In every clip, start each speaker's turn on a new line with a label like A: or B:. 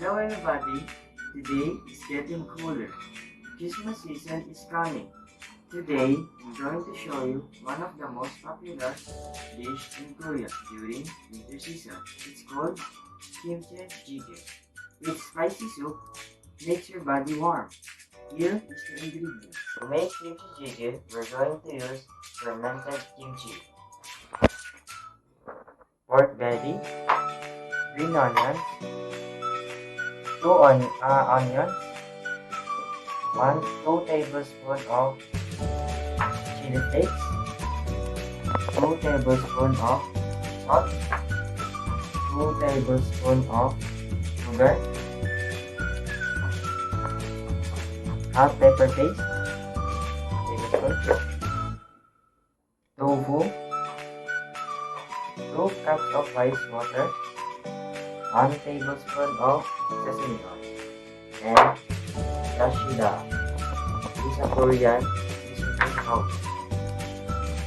A: Hello everybody, today is getting cooler. Christmas season is coming. Today, I'm going to show you one of the most popular dish in Korea during winter season. It's called Kimchi Jigae. It's spicy soup, makes your body warm. Here is the ingredients. To make Kimchi Jigae, we're going to use fermented kimchi, pork belly, green onions, onions, 2 tablespoons of chili flakes, 2 tablespoons of salt, 2 tablespoons of sugar, half pepper paste, tablespoon, tofu, 2 cups of rice water, 1 tablespoon of sesame oil, and dashida. This is a Korean seasoning powder.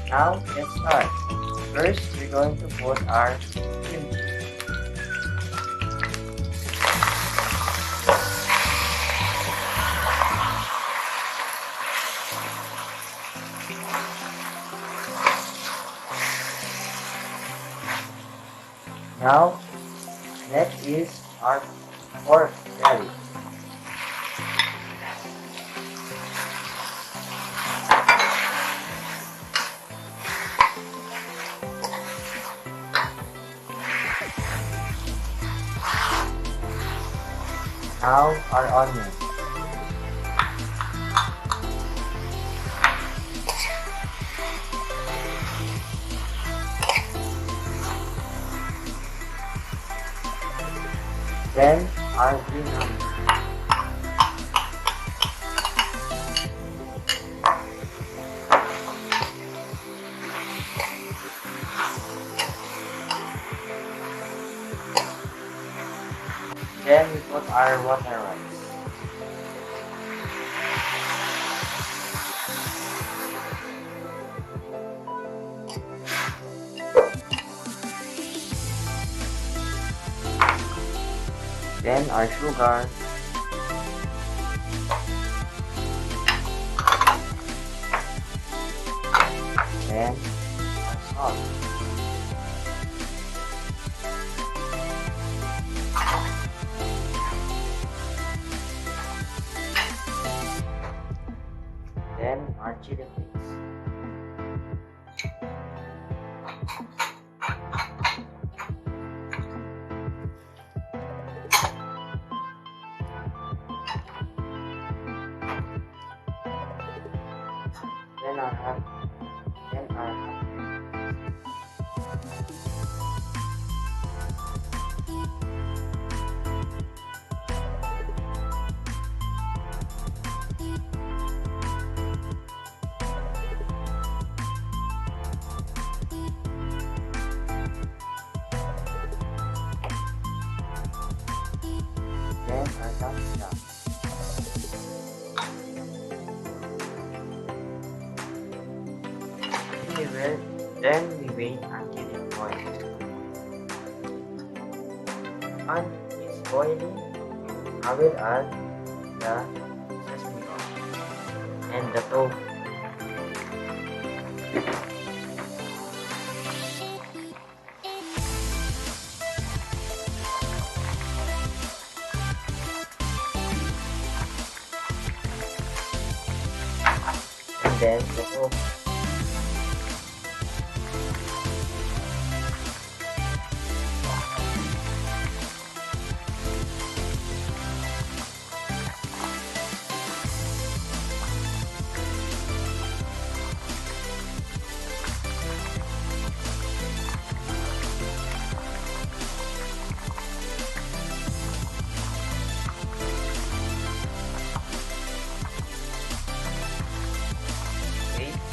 A: Now, let's start. First, we're going to put our kimchi. Now, next is our pork belly. Now our onions. Then our green onions. Then we put our water rice. Then our sugar. And our salt. Then our chili flakes. Then our half. Then our dashida. Then we wait until it boils. When it's boiling, I will add the sesame oil and the tofu. And then the tofu.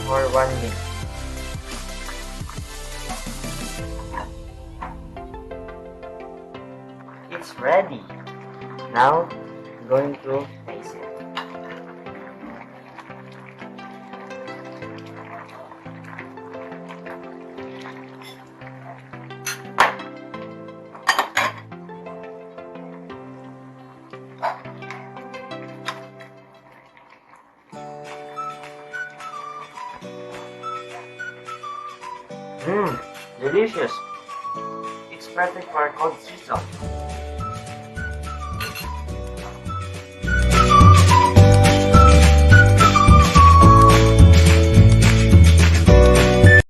A: For 1 minute. It's ready. Now, I'm going to taste it. Mmm, delicious. It's perfect for a cold season.